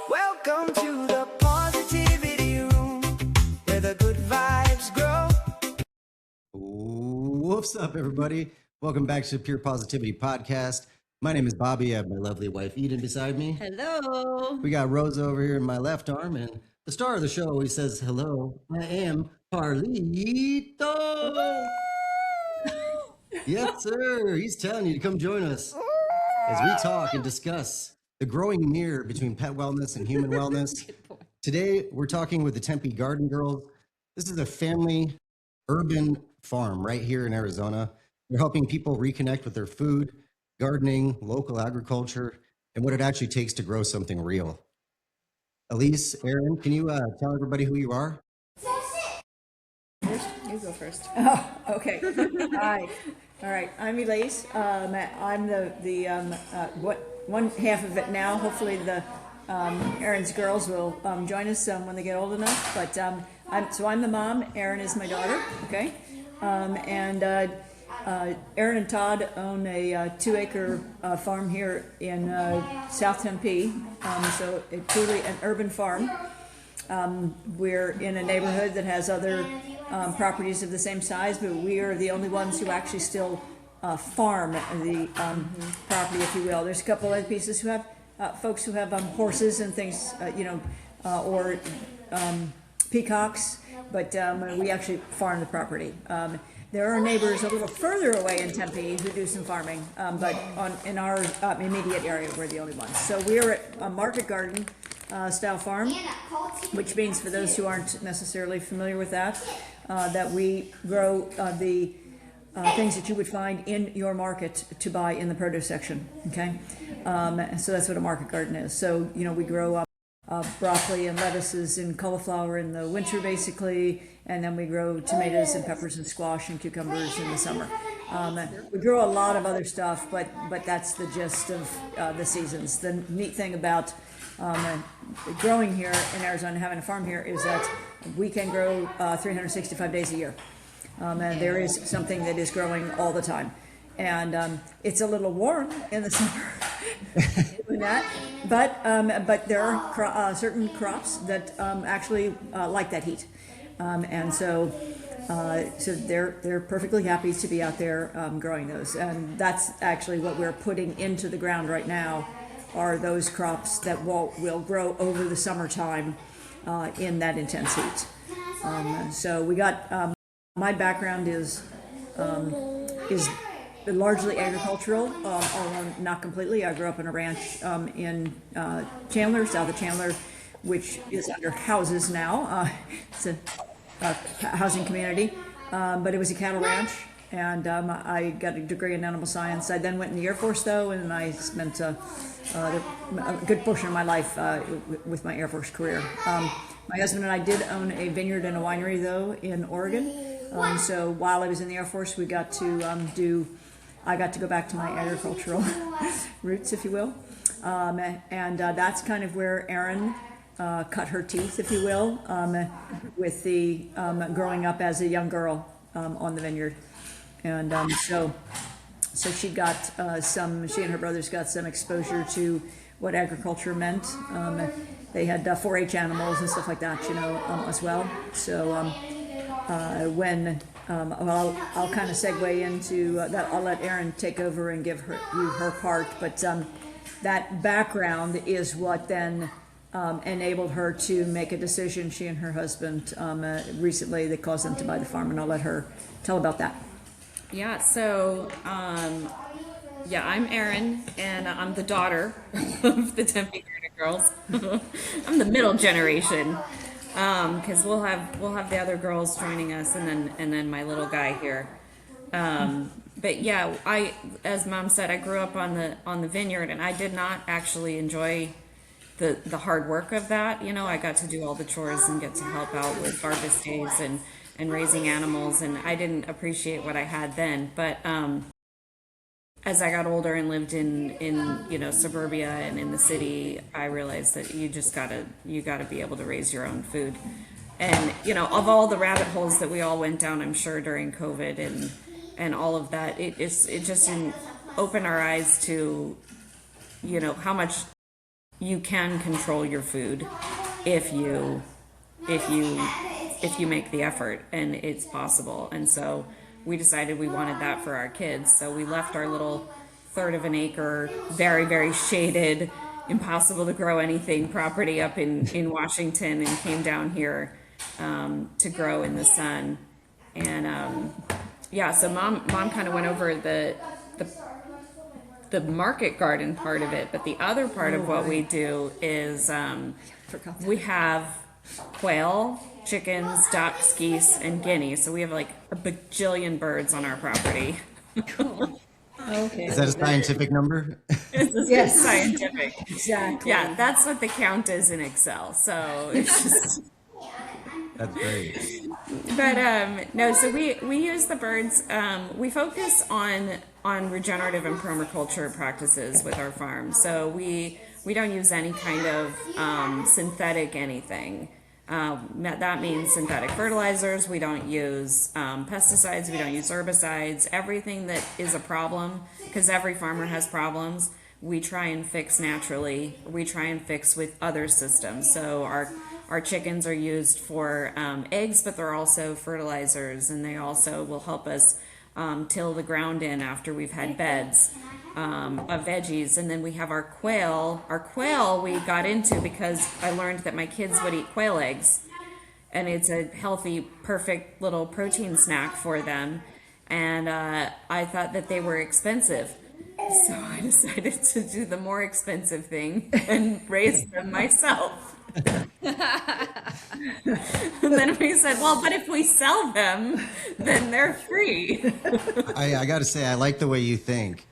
Welcome to the Pawsitivity Room, where the good vibes grow. What's up, everybody? Welcome back to the Pure Positivity Podcast. My name is Bobby. I have my lovely wife, Eden, beside me. Hello. We got Rose over here in my left arm, and the star of the show always says, hello, I am Carlito. Yes, sir. He's telling you to come join us as we talk and discuss the growing mirror between pet wellness and human wellness. Today, we're talking with the Tempe Garden Girls. This is a family urban farm right here in Arizona. They're helping people reconnect with their food, gardening, local agriculture, and what it actually takes to grow something real. Elise, Erin, can you tell everybody who you are? First, you go first. Oh, okay. Hi. All right. I'm Elise. I'm the one half of it now. Hopefully, the Erin's girls will join us when they get old enough. But I'm the mom. Erin is my daughter. Okay. Erin and Todd own a 2-acre farm here in South Tempe. So it's truly an urban farm. We're in a neighborhood that has other properties of the same size, but we are the only ones who actually still farm the property, if you will. There's a couple other pieces who have folks who have horses and things, or peacocks, but we actually farm the property. There are neighbors a little further away in Tempe who do some farming, but in our immediate area, we're the only ones. So we're at a market garden style farm, which means, for those who aren't necessarily familiar with that, that we grow the things that you would find in your market to buy in the produce section. Okay, so that's what a market garden is. So we grow broccoli and lettuces and cauliflower in the winter, basically, and then we grow tomatoes and peppers and squash and cucumbers in the summer. We grow a lot of other stuff, but that's the gist of the seasons. The neat thing about growing here in Arizona, having a farm here, is that we can grow 365 days a year. And there is something that is growing all the time. And it's a little warm in the summer doing that, but there are certain crops that actually like that heat, and so they're perfectly happy to be out there growing those. And that's actually what we're putting into the ground right now, are those crops that will grow over the summertime in that intense heat. So we got my background is largely agricultural, although not completely. I grew up in a ranch in Chandler, south of Chandler, which is under houses now. It's a housing community, but it was a cattle ranch, and I got a degree in animal science. I then went in the Air Force, though, and I spent a good portion of my life with my Air Force career. My husband and I did own a vineyard and a winery, though, in Oregon. So while I was in the Air Force, we got to I got to go back to my agricultural roots, if you will. And that's kind of where Erin cut her teeth, if you will, with the growing up as a young girl on the vineyard. And so she got she and her brothers got some exposure to what agriculture meant. They had 4-H animals and stuff like that, as well. So I'll kind of segue into that. I'll let Erin take over and give you her part, but that background is what then enabled her to make a decision, she and her husband, recently, that caused them to buy the farm, and I'll let her tell about that. Yeah, so I'm Erin, and I'm the daughter of the Tempe Garden Girls. I'm the middle generation, because we'll have the other girls joining us, and then my little guy here. But yeah, as Mom said, I grew up on the vineyard, and I did not actually enjoy the hard work of that. I got to do all the chores and get to help out with harvest days and raising animals, and I didn't appreciate what I had then. But as I got older and lived in suburbia and in the city, I realized that you gotta be able to raise your own food. And of all the rabbit holes that we all went down, I'm sure, during COVID and all of that, it just didn't open our eyes to how much you can control your food if you if you if you make the effort, and it's possible. And so we decided we wanted that for our kids. So we left our little third of an acre, very, very shaded, impossible to grow anything property up in Washington, and came down here to grow in the sun. And yeah, so mom kind of went over the market garden part of it, but the other part of what we do is we have quail, chickens, ducks, geese, and guineas. So we have like a bajillion birds on our property. Okay. Is that a scientific number? Yes. Scientific. Exactly. Yeah, that's what the count is in Excel. So it's just. That's great. But no, so we use the birds. We focus on regenerative and permaculture practices with our farm. So we don't use any kind of synthetic anything. That means synthetic fertilizers. We don't use pesticides. We don't use herbicides. Everything that is a problem, because every farmer has problems, we try and fix naturally. We try and fix with other systems. So our chickens are used for eggs, but they're also fertilizers, and they also will help us till the ground in after we've had beds of veggies. And then we have our quail. Our quail we got into because I learned that my kids would eat quail eggs, and it's a healthy, perfect little protein snack for them. And I thought that they were expensive. So I decided to do the more expensive thing and raise them myself. And then we said, well, but if we sell them, then they're free. I got to say, I like the way you think.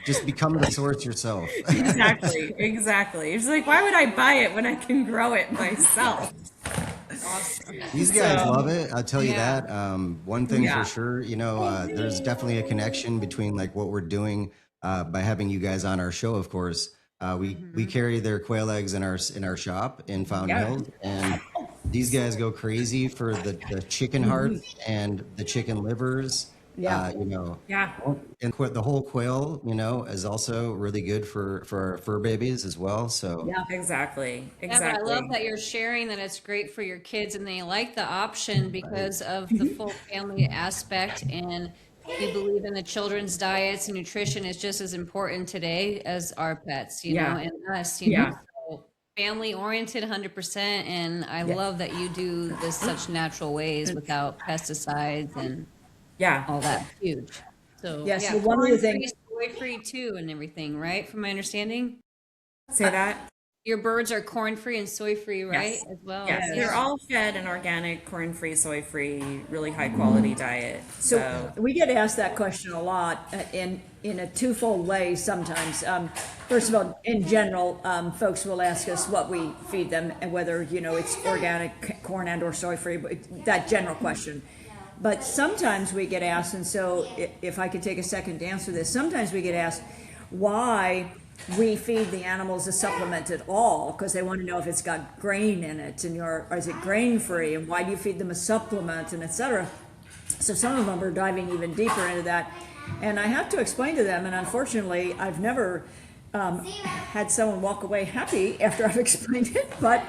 just become the source yourself. Exactly. It's like, why would I buy it when I can grow it myself? Awesome. These guys love it. I'll tell you Yeah. that. One thing Yeah. for sure, there's definitely a connection between like what we're doing by having you guys on our show. Of course, we carry their quail eggs in our shop in Fountain Yeah. Hills, and these guys go crazy for the chicken hearts and the chicken livers. Yeah. Yeah. And the whole quail, is also really good for our fur babies as well. So Yeah. Exactly. Yeah, but I love that you're sharing that it's great for your kids and they like the option because of the full family aspect, and we believe in the children's diets and nutrition is just as important today as our pets, Yeah. and us, Yeah. So family oriented 100%. And I love that you do this such natural ways without pesticides and Yeah. all that. Huge. So Yes, yeah, so one of the corn-free, things- soy-free too and everything, right? From my understanding? Say that. Your birds are corn-free and soy-free, right? Yes. As well. Yes, Yeah. they're all fed an organic, corn-free, soy-free, really high-quality diet. So we get asked that question a lot in a twofold way sometimes. First of all, in general, folks will ask us what we feed them and whether, it's organic corn and or soy-free, that general question. But sometimes we get asked, and so if I could take a second to answer this, sometimes we get asked why we feed the animals a supplement at all, because they want to know if it's got grain in it, or is it grain free, and why do you feed them a supplement, and etc. So some of them are diving even deeper into that, and I have to explain to them, and unfortunately I've never had someone walk away happy after I've explained it, but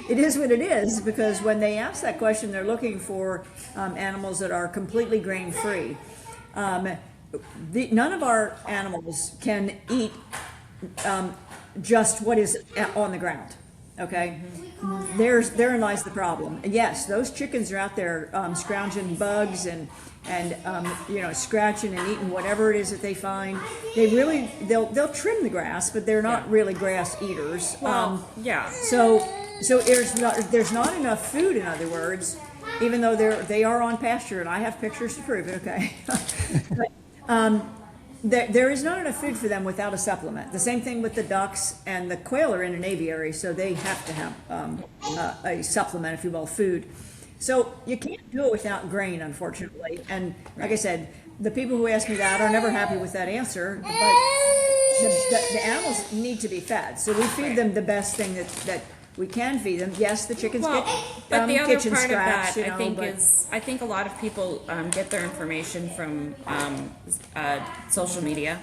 it is what it is, because when they ask that question, they're looking for animals that are completely grain free. None of our animals can eat just what is on the ground. Okay, therein lies the problem. Yes, those chickens are out there scrounging bugs and scratching and eating whatever it is that they find. They'll trim the grass, but they're not really grass eaters. yeah. So there's not enough food, in other words, even though they are on pasture, and I have pictures to prove it. Okay, but, there is not enough food for them without a supplement. The same thing with the ducks, and the quail are in an aviary, so they have to have a supplement, if you will, food. So you can't do it without grain, unfortunately. And like I said, the people who ask me that are never happy with that answer. But the animals need to be fed, so we feed them the best thing that we can feed them. Yes, the chickens Well, get but the other kitchen part of scraps, that, but I think a lot of people get their information from social media,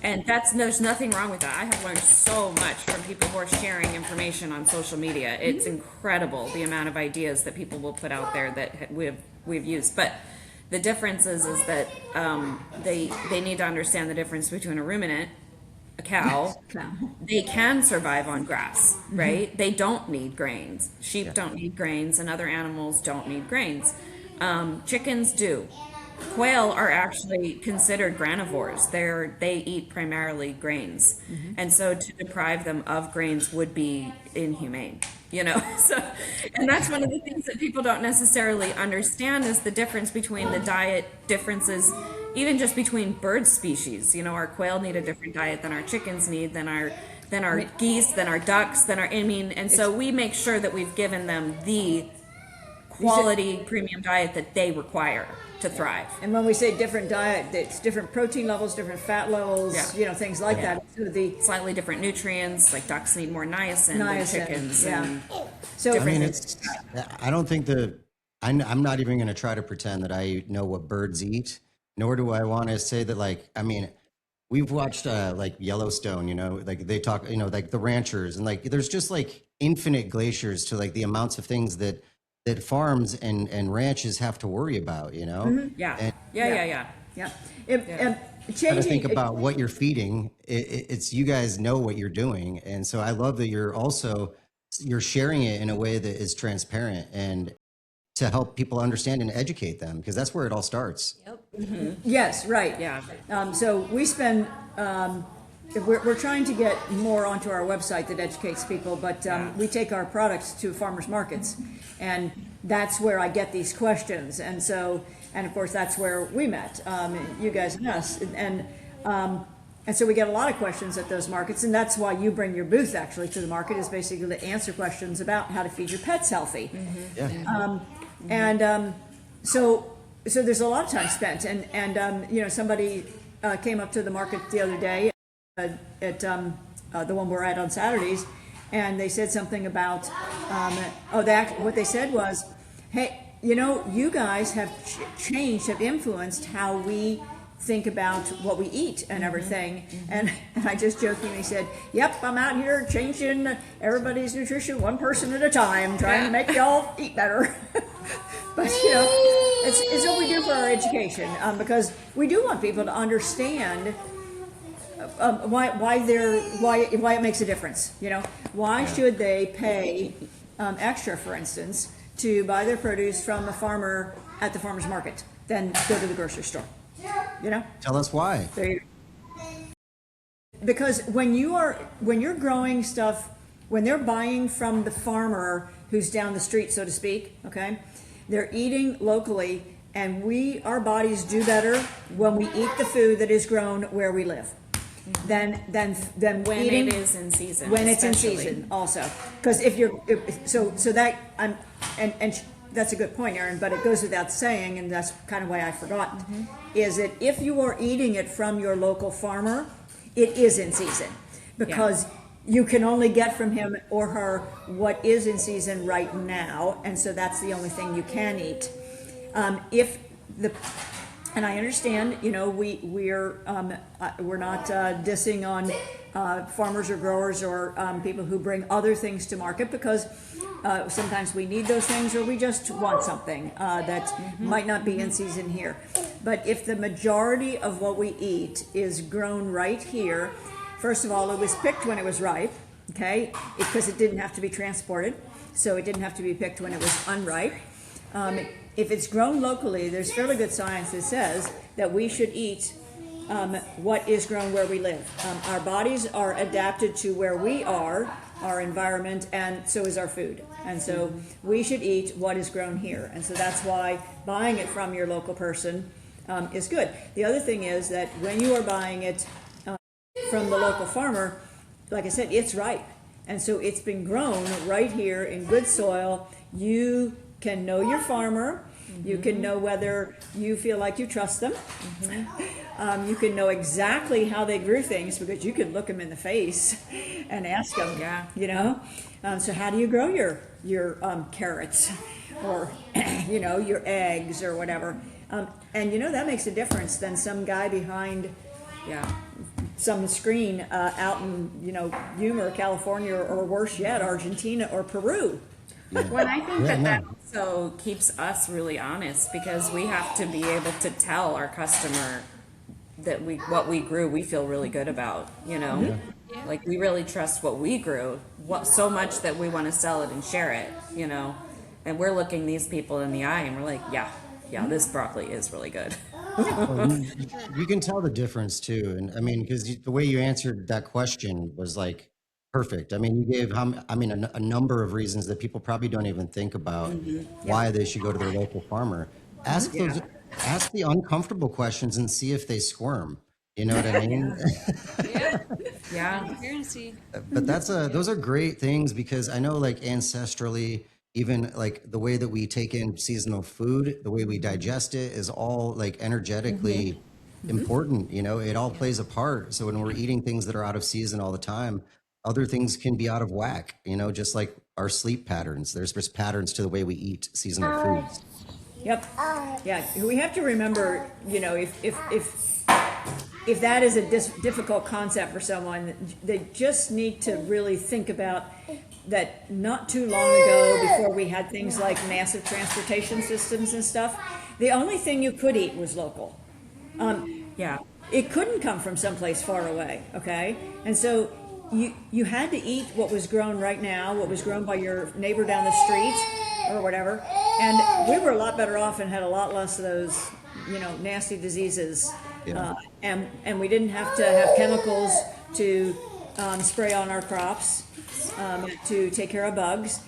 And there's nothing wrong with that. I have learned so much from people who are sharing information on social media. It's incredible the amount of ideas that people will put out there that we've used. But the difference is that they need to understand the difference between a ruminant, a cow. They can survive on grass, right? They don't need grains. Sheep don't need grains, and other animals don't need grains. Chickens do. Quail are actually considered granivores. They eat primarily grains, and so to deprive them of grains would be inhumane. So, and that's one of the things that people don't necessarily understand is the difference between the diet differences, even just between bird species. Our quail need a different diet than our chickens need, than our geese, than our ducks, and so we make sure that we've given them the quality premium diet that they require to thrive. And when we say different diet, it's different protein levels, different fat levels, things like that. So Slightly different nutrients, like ducks need more niacin than chickens. And so I mean, I don't think I'm not even going to try to pretend that I know what birds eat, nor do I want to say that, we've watched like Yellowstone, like they talk, like the ranchers, and like there's just like infinite glaciers to like the amounts of things that farms and ranches have to worry about, Yeah. Try to think about what you're feeding. It's you guys know what you're doing, and so I love that you're sharing it in a way that is transparent and to help people understand and educate them, because that's where it all starts. Yes, right. Yeah. So we spend. We're trying to get more onto our website that educates people, but we take our products to farmers markets, and that's where I get these questions. And so, and of course, that's where we met, you guys and us, and so we get a lot of questions at those markets, and that's why you bring your booth actually to the market, is basically to answer questions about how to feed your pets healthy. So there's a lot of time spent, and somebody came up to the market the other day at the one we're at on Saturdays, and they said something about what they said was, hey, you guys have changed, have influenced how we think about what we eat and everything. And I just jokingly said, yep, I'm out here changing everybody's nutrition one person at a time, trying to make y'all eat better. But it's what we do for our education, because we do want people to understand why it makes a difference. Why should they pay extra, for instance, to buy their produce from a farmer at the farmer's market than go to the grocery store? Tell us why. There you go. Because when you're growing stuff, when they're buying from the farmer who's down the street, so to speak, okay, they're eating locally, and our bodies do better when we eat the food that is grown where we live. Than When eating it is in season. when it's in especially. season also, because that's a good point, Erin, but it goes without saying, and that's kind of why I forgot, is that if you are eating it from your local farmer, it is in season, because you can only get from him or her what is in season right now, and so that's the only thing you can eat. And I understand, we're not dissing on farmers or growers or people who bring other things to market, because sometimes we need those things, or we just want something that might not be in season here. But if the majority of what we eat is grown right here, first of all, it was picked when it was ripe, okay, because it didn't have to be transported, so it didn't have to be picked when it was unripe. If it's grown locally, there's fairly good science that says that we should eat what is grown where we live. Our bodies are adapted to where we are, our environment, and so is our food. And so we should eat what is grown here. And so that's why buying it from your local person is good. The other thing is that when you are buying it from the local farmer, like I said, it's ripe. And so it's been grown right here in good soil. You can know your farmer. You can know whether you feel like you trust them. You can know exactly how they grew things, because you can look them in the face and ask them. So how do you grow your carrots, or your eggs, or whatever? And that makes a difference than some guy behind some screen out in, Yuma, California, or worse yet, Argentina or Peru. Well, I think Yeah, that no. also keeps us really honest because we have to be able to tell our customer that what we grew, we feel really good about, Like we really trust what we grew, so much that we want to sell it and share it, And we're looking these people in the eye and we're like, yeah, this broccoli is really good. Well, you can tell the difference too. And I mean, because the way you answered that question was like perfect. I mean, you gave, a number of reasons that people probably don't even think about why they should go to their local farmer. Ask those, ask the uncomfortable questions and see if they squirm. You know what I mean? Yeah, Yeah. transparency. But those are great things because I know like ancestrally, even like the way that we take in seasonal food, the way we digest it is all like energetically important. It all plays a part. So when we're eating things that are out of season all the time, other things can be out of whack, just like our sleep patterns. There's just patterns to the way we eat seasonal foods. Yep. Yeah, we have to remember, if that is a difficult concept for someone, they just need to really think about that not too long ago, before we had things like massive transportation systems and stuff, the only thing you could eat was local. Yeah. It couldn't come from someplace far away, okay? And so you had to eat what was grown right now, what was grown by your neighbor down the street or whatever. And we were a lot better off and had a lot less of those, nasty diseases. Yeah. And we didn't have to have chemicals to spray on our crops to take care of bugs.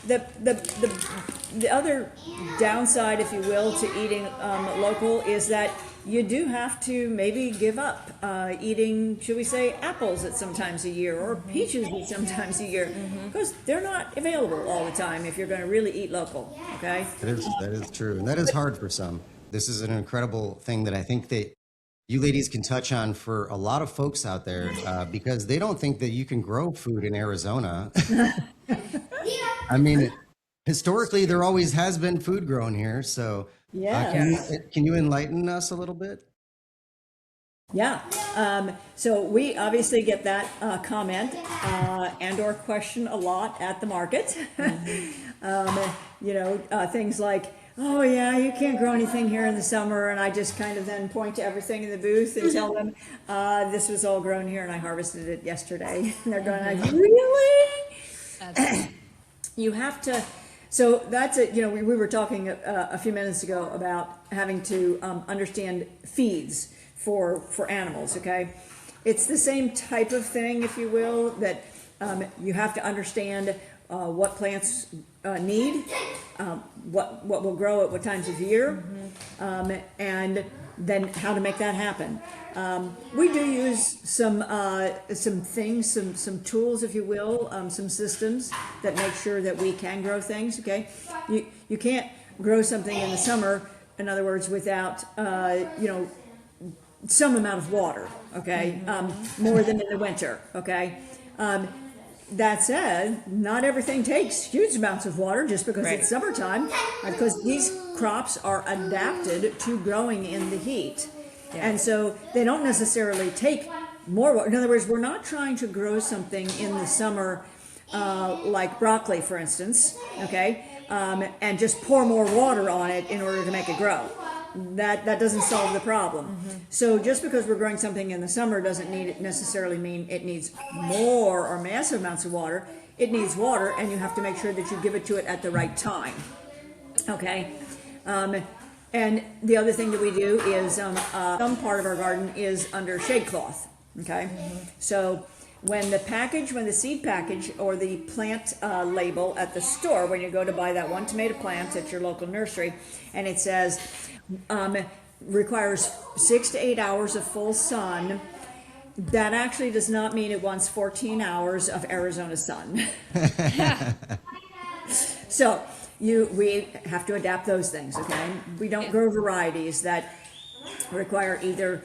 The other downside, if you will, to eating local is that you do have to maybe give up eating, should we say, apples at sometimes a year or peaches at sometimes a year, because they're not available all the time if you're going to really eat local. Okay. That is true. And that is hard for some. This is an incredible thing that I think that you ladies can touch on for a lot of folks out there because they don't think that you can grow food in Arizona. I mean, historically, there always has been food grown here. So can you enlighten us a little bit? Yeah. So we obviously get that comment and or question a lot at the market. Things like, oh yeah, you can't grow anything here in the summer. And I just kind of then point to everything in the booth and tell them, this was all grown here and I harvested it yesterday. And they're going like, really? You have to. So that's it. We were talking a few minutes ago about having to understand feeds for animals. Okay, it's the same type of thing, if you will, that you have to understand what plants need, what will grow at what times of year, and then how to make that happen. We do use some things, some tools, if you will, some systems that make sure that we can grow things. Okay, you can't grow something in the summer, in other words, without some amount of water. Okay, more than in the winter. Okay. That said, not everything takes huge amounts of water just because it's summertime, because these crops are adapted to growing in the heat. Yeah. And so they don't necessarily take more water. In other words, we're not trying to grow something in the summer like broccoli, for instance, okay, and just pour more water on it in order to make it grow. That doesn't solve the problem. So just because we're growing something in the summer doesn't necessarily mean it needs more or massive amounts of water. It needs water, and you have to make sure that you give it to it at the right time. Okay. And the other thing that we do is some part of our garden is under shade cloth. Okay. So when the seed package or the plant label at the store, when you go to buy that one tomato plant at your local nursery, and it says requires 6 to 8 hours of full sun, that actually does not mean it wants 14 hours of Arizona sun. So we have to adapt those things. Okay, we don't grow varieties that require either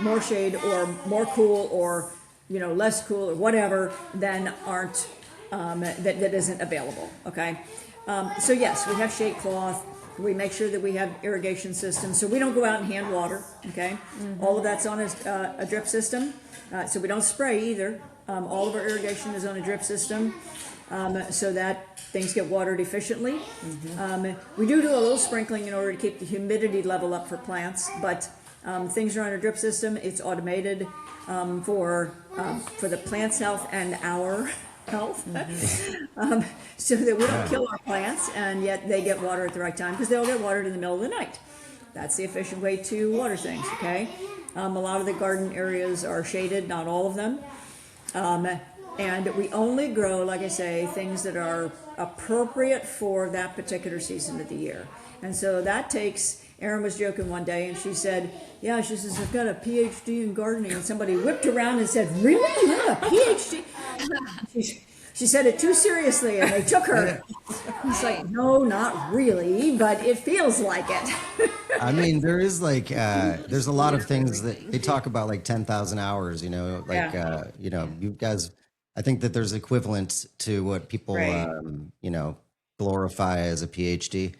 more shade or more cool or less cool or whatever than aren't that isn't available. Okay, so yes, we have shade cloth. We make sure that we have irrigation systems, so we don't go out and hand water, okay? All of that's on a drip system, so we don't spray either. All of our irrigation is on a drip system, so that things get watered efficiently. We do a little sprinkling in order to keep the humidity level up for plants, but things are on a drip system. It's automated for the plant's health and our health, so that we don't kill our plants, and yet they get water at the right time, because they'll get watered in the middle of the night. That's the efficient way to water things, okay? A lot of the garden areas are shaded, not all of them. And we only grow, like I say, things that are appropriate for that particular season of the year. And so that takes, Erin was joking one day and she said, yeah, she says, I've got a PhD in gardening. And somebody whipped around and said, really? You have a PhD? She said it too seriously and they took her. It's like, no, not really, but it feels like it. I mean, there is like, there's a lot of things that they talk about, like 10,000 hours, you know, like, you know, you guys, I think that there's equivalent to what people, Right. you know, glorify as a PhD,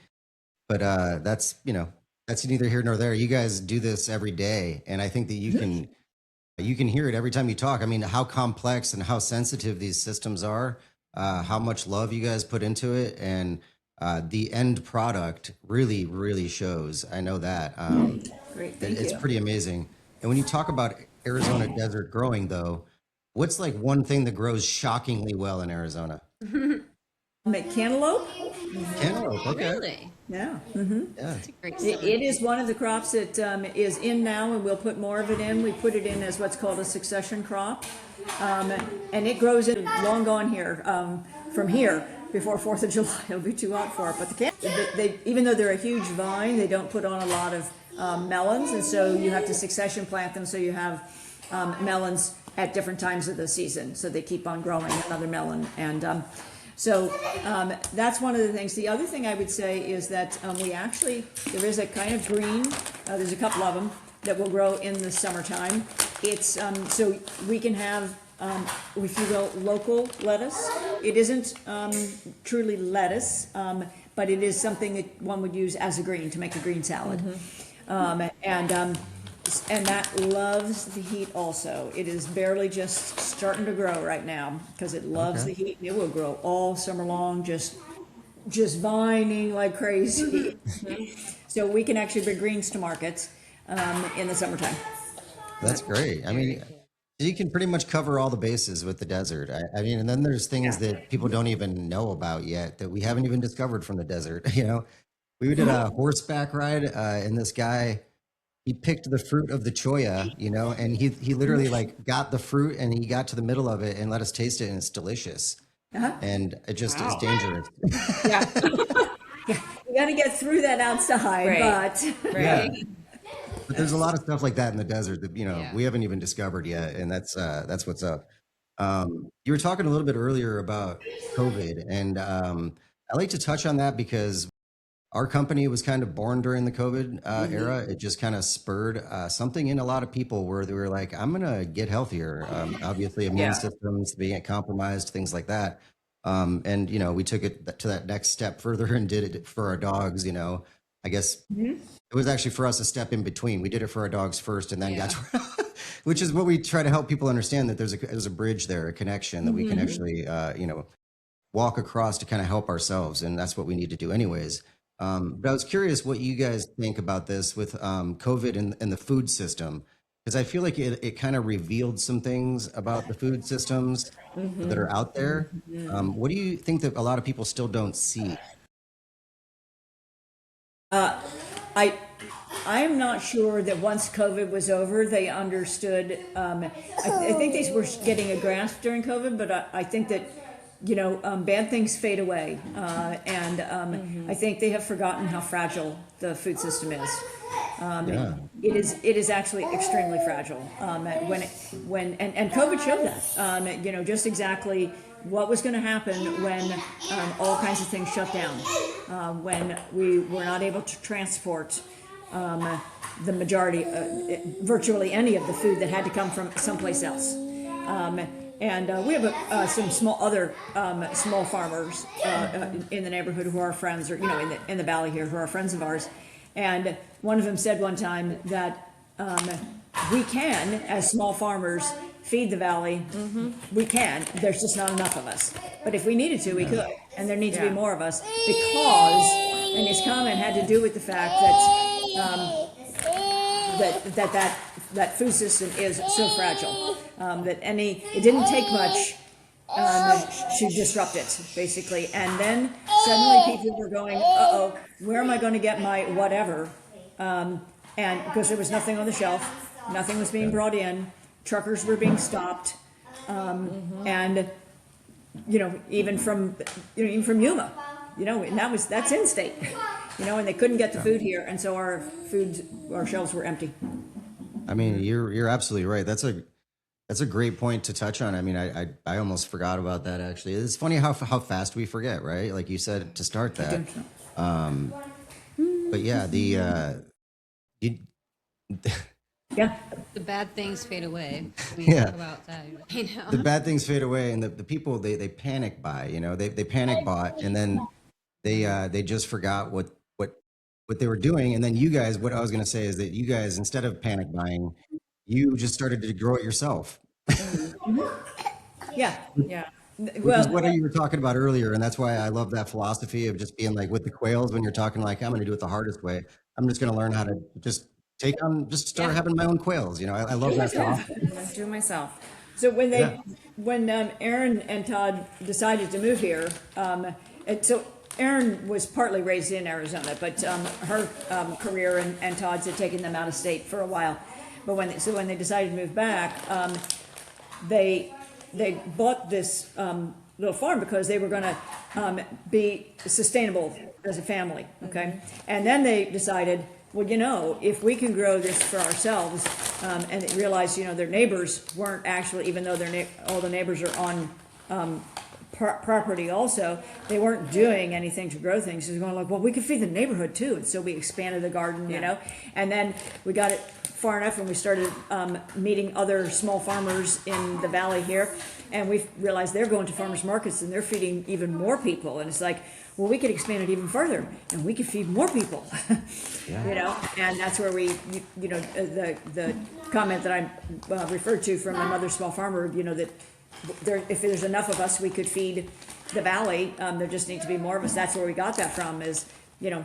but that's, you know, that's neither here nor there. You guys do this every day. And I think that you can hear it every time you talk. I mean, how complex and how sensitive these systems are, how much love you guys put into it. And the end product really, really shows. I know that. Great, thank It's you. pretty amazing. And when you talk about Arizona desert growing, though, what's like one thing that grows shockingly well in Arizona? Make cantaloupe? Cantaloupe. Okay. Really? Yeah. Yeah. It's a great It is one of the crops that is in now, and we'll put more of it in. We put it in as what's called a succession crop, and it grows in long gone here. From here, before 4th of July, it'll be too hot for it. But they even though they're a huge vine, they don't put on a lot of melons, and so you have to succession plant them. So you have melons at different times of the season, so they keep on growing another melon. And so that's one of the things. The other thing I would say is that there is a kind of green, there's a couple of them that will grow in the summertime. It's so we can have, if you will, local lettuce. It isn't truly lettuce, but it is something that one would use as a green to make a green salad. And that loves the heat also. It is barely just starting to grow right now because it loves the heat. It will grow all summer long, just vining like crazy. So we can actually bring greens to market in the summertime. That's great. I mean, you can pretty much cover all the bases with the desert. I mean, and then there's things that people don't even know about yet that we haven't even discovered from the desert. You know, we did a horseback ride, and this guy, he picked the fruit of the cholla, you know, and he literally like got the fruit and he got to the middle of it and let us taste it, and it's delicious. And it just is dangerous. Yeah. You got to get through that outside, Right. but Yeah. But there's a lot of stuff like that in the desert that, you know, Yeah. we haven't even discovered yet. And that's what's up. You were talking a little bit earlier about COVID, and I like to touch on that because our company was kind of born during the COVID era. It just kind of spurred something in a lot of people where they were like, I'm going to get healthier. Obviously, immune systems being compromised, things like that. And, you know, we took it to that next step further and did it for our dogs, you know. I guess it was actually for us a step in between. We did it for our dogs first and then got to which is what we try to help people understand, that there's a bridge there, a connection that we can actually, you know, walk across to kind of help ourselves. And that's what we need to do anyways. But I was curious what you guys think about this with COVID and the food system, because I feel like it kind of revealed some things about the food systems that are out there. What do you think that a lot of people still don't see? I'm not sure that once COVID was over, they understood. I think they were getting a grasp during COVID, but I think that, you know, bad things fade away, and I think they have forgotten how fragile the food system is. It is actually extremely fragile. When COVID showed that, you know, just exactly what was going to happen when all kinds of things shut down, when we were not able to transport the majority, virtually any of the food that had to come from someplace else. And we have some small farmers in the neighborhood who are friends, or in the valley here, who are friends of ours. And one of them said one time that we can, as small farmers, feed the valley. We can. There's just not enough of us. But if we needed to, we could. And there needs to be more of us because, and his comment had to do with the fact that food system is so fragile that it didn't take much to disrupt it, basically. And then suddenly people were going, uh-oh, where am I going to get my whatever? And because there was nothing on the shelf, nothing was being brought in, truckers were being stopped, and even from Yuma, and that's in state, and they couldn't get the food here, and so our shelves were empty. I mean, you're absolutely right. That's a great point to touch on. I mean, I almost forgot about that, actually. It's funny how fast we forget, right? Like you said to start that. But yeah, Yeah. The bad things fade away. We Yeah. talk about that. the bad things fade away, and the people they panic buy. They panic bought, and then they just forgot what they were doing. And then you guys, what I was going to say is that you guys, instead of panic buying, you just started to grow it yourself. Yeah. Yeah. Which is what you were talking about earlier, and that's why I love that philosophy of just being like with the quails, when you're talking like, I'm going to do it the hardest way. I'm just going to learn how to just start having my own quails. I love that philosophy. Let's do it myself. So when Erin and Todd decided to move here, and so Erin was partly raised in Arizona, but her career and Todd's had taken them out of state for a while. But when they decided to move back, they bought this little farm because they were going to be sustainable as a family. Okay, and then they decided, well, if we can grow this for ourselves, and they realized, their neighbors weren't actually, even though all the neighbors are on property also, they weren't doing anything to grow things. So they're going like, well, we could feed the neighborhood too. And so we expanded the garden, and then we got it far enough and we started meeting other small farmers in the valley here. And we realized they're going to farmers markets and they're feeding even more people. And it's like, well, we could expand it even further and we could feed more people, and that's where the comment that I referred to from another small farmer, that if there's enough of us, we could feed the valley. There just need to be more of us. That's where we got that from, is,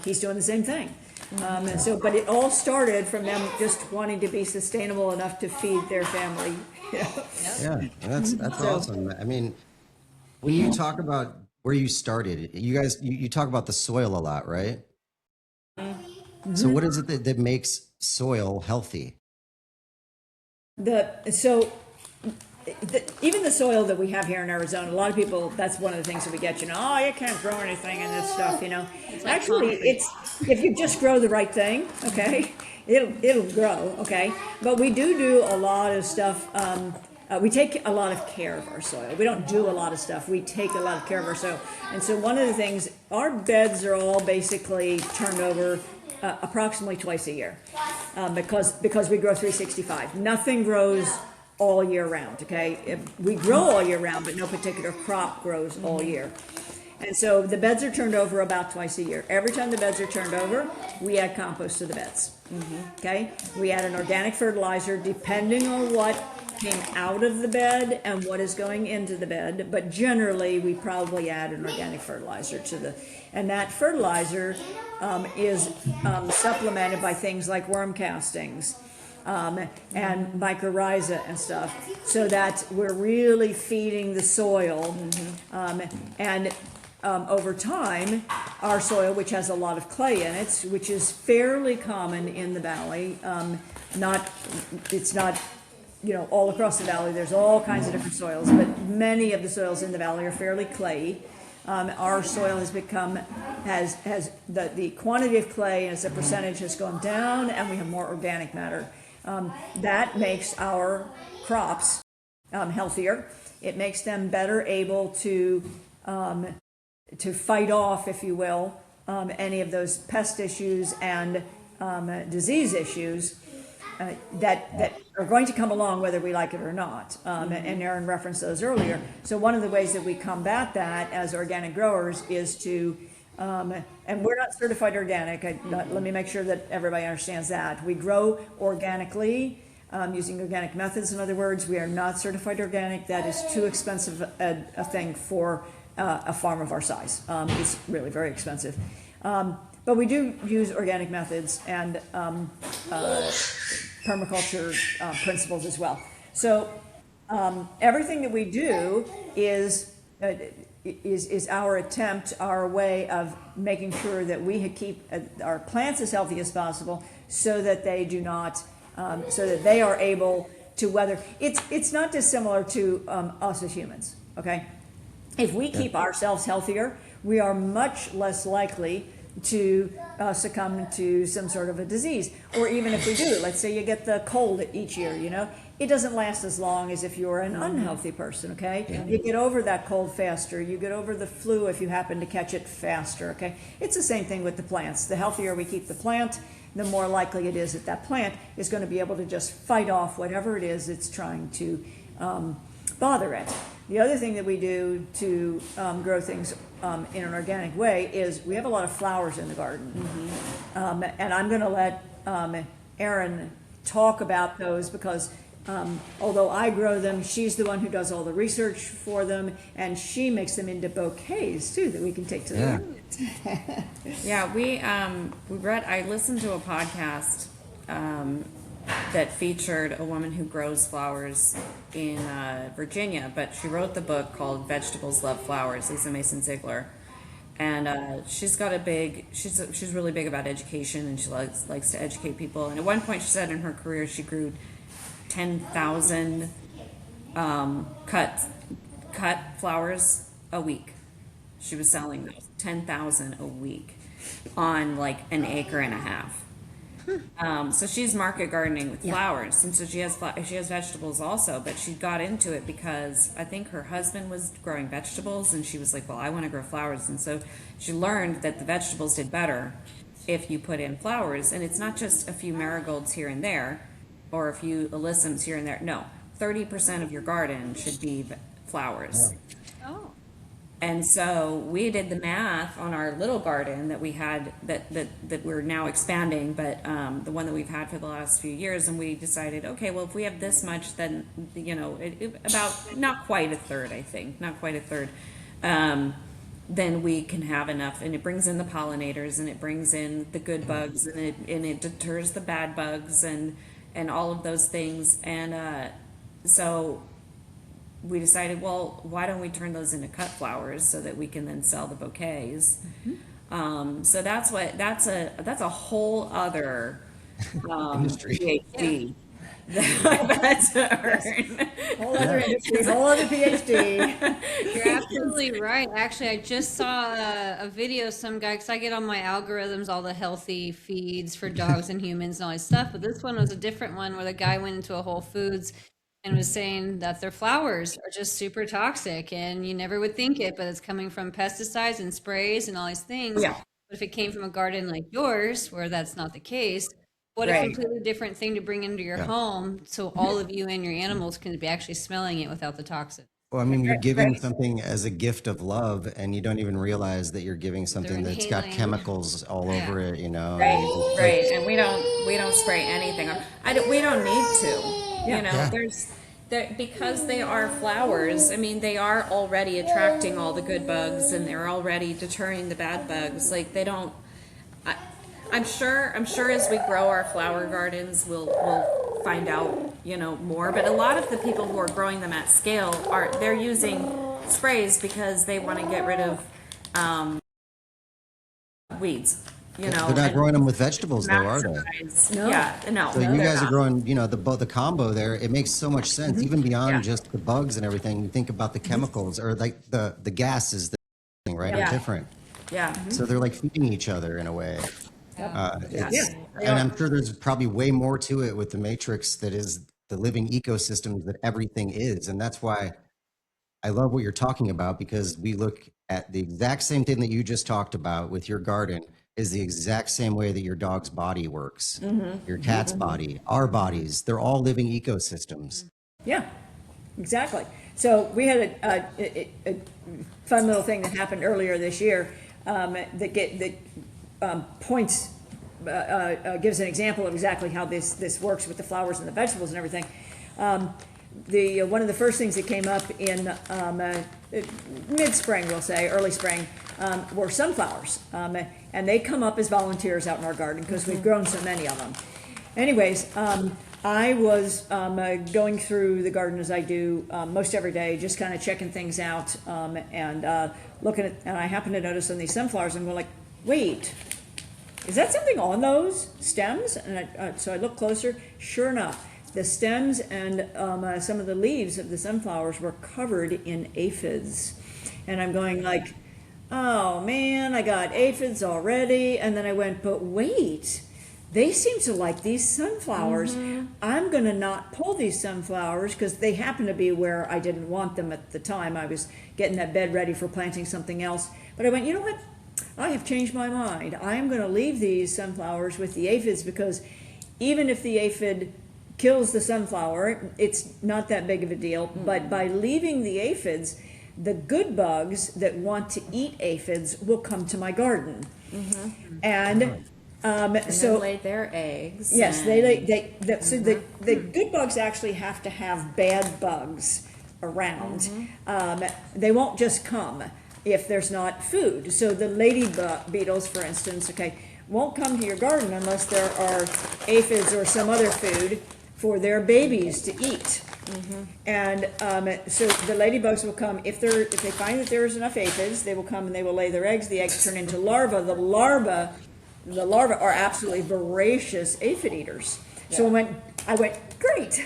he's doing the same thing. And so, but it all started from them just wanting to be sustainable enough to feed their family. Yeah, that's awesome. I mean, when you talk about where you started, you guys, you talk about the soil a lot, right? Mm-hmm. So what is it that makes soil healthy? Even the soil that we have here in Arizona, a lot of people, that's one of the things that we get, you can't grow anything in this stuff, Actually, it's, if you just grow the right thing, okay, it'll grow, okay? But we do a lot of stuff. We take a lot of care of our soil. We don't do a lot of stuff. We take a lot of care of our soil. And so one of the things, our beds are all basically turned over approximately twice a year, because we grow 365. Nothing grows all year round, okay? We grow all year round, but no particular crop grows all year. And so the beds are turned over about twice a year. Every time the beds are turned over, we add compost to the beds, okay? We add an organic fertilizer depending on what came out of the bed and what is going into the bed, but generally we probably add an organic fertilizer and that fertilizer is supplemented by things like worm castings, and mycorrhiza and stuff, so that we're really feeding the soil. And over time, our soil, which has a lot of clay in it, which is fairly common in the valley, it's not all across the valley. There's all kinds of different soils, but many of the soils in the valley are fairly clayey. Our soil has the quantity of clay as a percentage has gone down, and we have more organic matter. That makes our crops healthier. It makes them better able to fight off, if you will, any of those pest issues and disease issues. that are going to come along whether we like it or not. And Erin referenced those earlier. So one of the ways that we combat that as organic growers is to, and we're not certified organic. Let me make sure that everybody understands that. We grow organically, using organic methods. In other words, we are not certified organic. That is too expensive a thing for a farm of our size. It's really very expensive. But we do use organic methods and permaculture principles as well. So everything that we do is our attempt, our way of making sure that we keep our plants as healthy as possible, so that they do not, so that they are able to weather. It's not dissimilar to us as humans. Okay, if we keep ourselves healthier, we are much less likely to succumb to some sort of a disease. Or even if we do, let's say you get the cold each year, it doesn't last as long as if you're an unhealthy person, okay? You get over that cold faster. You get over the flu if you happen to catch it faster, okay? It's the same thing with the plants. The healthier we keep the plant, the more likely it is that that plant is going to be able to just fight off whatever it is that's trying to bother it. The other thing that we do to grow things in an organic way is we have a lot of flowers in the garden. And I'm going to let Erin talk about those because although I grow them, she's the one who does all the research for them, and she makes them into bouquets too that we can take to the garden. Yeah, we read. I listened to a podcast that featured a woman who grows flowers in Virginia, but she wrote the book called Vegetables Love Flowers, Lisa Mason Ziegler. And she's got she's really big about education, and she likes to educate people. And at one point she said in her career she grew 10,000 cut flowers a week. She was selling those 10,000 a week on like an acre and a half. So she's market gardening with flowers, and so she has vegetables also. But she got into it because I think her husband was growing vegetables, and she was like, "Well, I want to grow flowers." And so she learned that the vegetables did better if you put in flowers, and it's not just a few marigolds here and there, or a few alyssums here and there. No, 30% of your garden should be flowers. Oh. And so we did the math on our little garden that we had that we're now expanding, but the one that we've had for the last few years, and we decided, okay, well, if we have this much, then about not quite a third, I think, not quite a third, then we can have enough, and it brings in the pollinators, and it brings in the good bugs, and it deters the bad bugs, and all of those things, and so we decided, well, why don't we turn those into cut flowers so that we can then sell the bouquets? So that's a whole other Industry. PhD that I've had to earn. Whole other industry, whole other PhD. You're absolutely right. Actually, I just saw a video of some guy, because I get on my algorithms all the healthy feeds for dogs and humans and all this stuff, but this one was a different one where the guy went into a Whole Foods and was saying that their flowers are just super toxic, and you never would think it, but it's coming from pesticides and sprays and all these things. Yeah. But if it came from a garden like yours, where that's not the case, what a Right. completely different thing to bring into your home, so all of you and your animals can be actually smelling it without the toxin. Well, I mean, you're giving something as a gift of love, and you don't even realize that you're giving something that's got inhaling. chemicals all over it, Right, and we don't spray anything. We don't need to. Because they are flowers. I mean, they are already attracting all the good bugs, and they're already deterring the bad bugs. Like they don't. I'm sure as we grow our flower gardens, we'll find out more. But a lot of the people who are growing them at scale they're using sprays because they want to get rid of weeds. They're not growing them with vegetables, though, are they? No. Yeah, no. So you they're guys are not. growing, the combo there. It makes so much sense, even beyond just the bugs and everything. You think about the chemicals or like the gases, right? Are Yeah. different. Yeah. So they're like feeding each other in a way. And I'm sure there's probably way more to it with the matrix that is the living ecosystem that everything is, and that's why I love what you're talking about, because we look at the exact same thing that you just talked about with your garden, is the exact same way that your dog's body works, your cat's body, our bodies. They're all living ecosystems. Yeah, exactly. So we had a fun little thing that happened earlier this year points gives an example of exactly how this works with the flowers and the vegetables and everything. One of the first things that came up in mid-spring, we'll say, early spring, were sunflowers. And they come up as volunteers out in our garden because we've grown so many of them. Anyways, I was going through the garden as I do most every day, just kind of checking things out and looking at, and I happened to notice on these sunflowers and we're like, wait, is that something on those stems? And so I looked closer, sure enough, the stems and some of the leaves of the sunflowers were covered in aphids. And I'm going like, oh man, I got aphids already. And then I went, but wait, they seem to like these sunflowers. I'm gonna not pull these sunflowers because they happen to be where I didn't want them at the time. I was getting that bed ready for planting something else. But I went, you know what? I have changed my mind. I am gonna leave these sunflowers with the aphids because even if the aphid kills the sunflower, it's not that big of a deal. But by leaving the aphids, the good bugs that want to eat aphids will come to my garden. And so lay their eggs. yes, so the good bugs actually have to have bad bugs around. They won't just come if there's not food. So the lady beetles, for instance, won't come to your garden unless there are aphids or some other food for their babies to eat. And so the ladybugs will come if they find that there is enough aphids. They will come and they will lay their eggs. The eggs turn into larvae. The larvae are absolutely voracious aphid eaters. So I went great.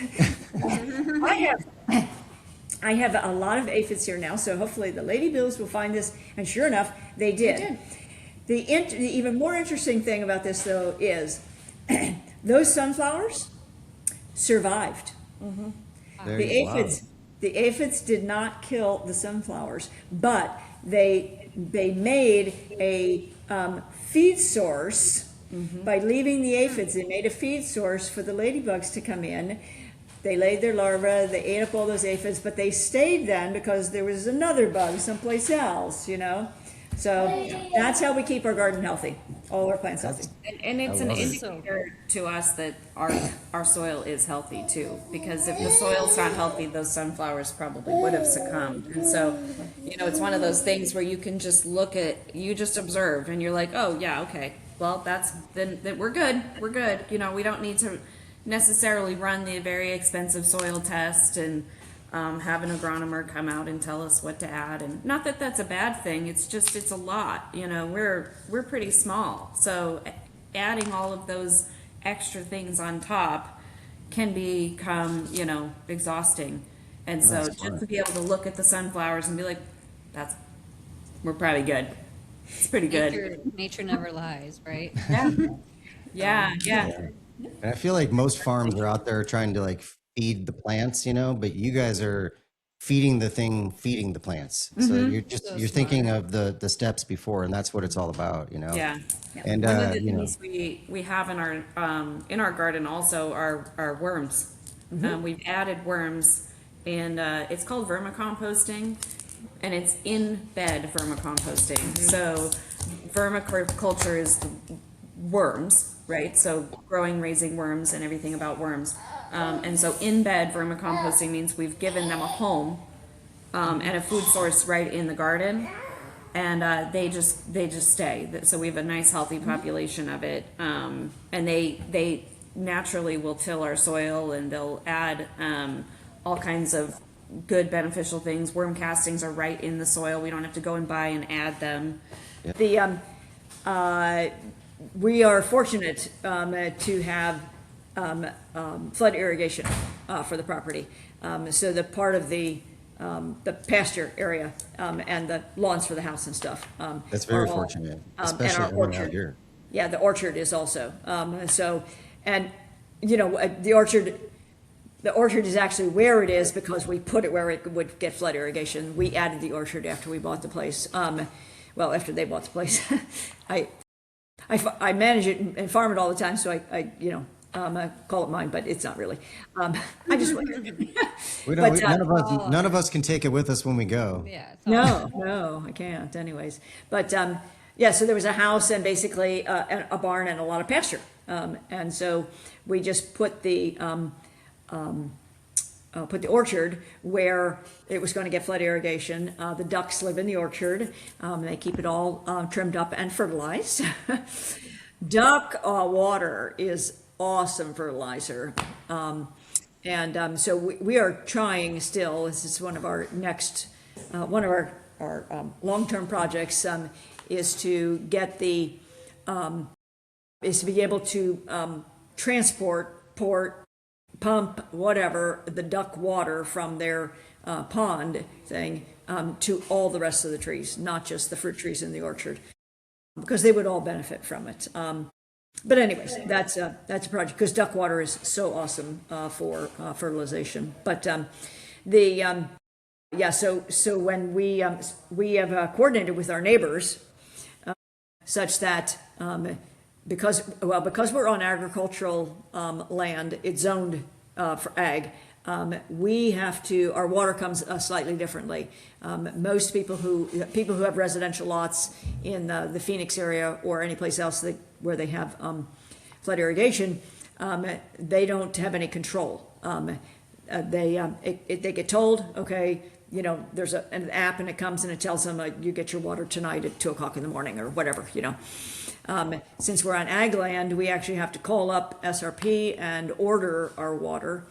I have a lot of aphids here now. So hopefully the ladybills will find this. And sure enough, they did. The even more interesting thing about this though is those sunflowers survived. The aphids did not kill the sunflowers, but they made a feed source by leaving the aphids. They made a feed source for the ladybugs to come in. They laid their larvae, they ate up all those aphids, but they stayed then because there was another bug someplace else, you know? So that's how we keep our garden healthy, all our plants healthy. And it's an indicator to us that our soil is healthy too, because if the soil's not healthy, those sunflowers probably would have succumbed. And so, you know, it's one of those things where you can just you just observe and you're like, oh yeah, okay, well then we're good. You know, we don't need to necessarily run the very expensive soil test and have an agronomer come out and tell us what to add. And not that that's a bad thing, it's a lot, you know, we're pretty small, so adding all of those extra things on top can become, you know, exhausting. And so just to be able to look at the sunflowers and be like, we're probably good, it's pretty good. Nature never lies, right? Yeah. And I feel like most farms are out there trying to like feed the plants, you know, but you guys are feeding the plants. So you're thinking of the steps before, and that's what it's all about, you know. Yeah. And one of the you know, things we have in our garden also are worms. We've added worms, and it's called vermicomposting, and it's in bed vermicomposting. So vermiculture is worms, right? So growing, raising worms, and everything about worms. And so in bed vermicomposting means we've given them a home and a food source right in the garden, and they just stay. So we have a nice healthy population of it, and they naturally will till our soil, and they'll add all kinds of good beneficial things. Worm castings are right in the soil. We don't have to go and buy and add them. We are fortunate to have flood irrigation for the property. So the part of the pasture area and the lawns for the house and stuff. that's very fortunate, especially and our orchard. out here. Yeah, the orchard is also. So, and you know, the orchard is actually where it is because we put it where it would get flood irrigation. We added the orchard after we bought the place. Well, after they bought the place. I manage it and farm it all the time, so I call it mine, but it's not really. I just, We don't. But, None of us can take it with us when we go. Yeah. It's all- no, I can't anyways. But, yeah, so there was a house and basically a barn and a lot of pasture. And so we just put the orchard where it was going to get flood irrigation. The ducks live in the orchard. They keep it all trimmed up and fertilized. Duck water is awesome fertilizer. So we are trying still, this is one of our next, one of our long-term projects, is to get is to be able to transport, port, pump, whatever, the duck water from their pond thing to all the rest of the trees, not just the fruit trees in the orchard, because they would all benefit from it. But anyways, that's a project, because duck water is so awesome for fertilization. But so when we have coordinated with our neighbors such that because we're on agricultural land, it's zoned for ag. Our water comes slightly differently. Most people who have residential lots in the Phoenix area or any place else where they have flood irrigation, they don't have any control. They get told, okay, there's an app and it comes and it tells them you get your water tonight at 2:00 in the morning or whatever. Since we're on ag land, we actually have to call up SRP and order our water.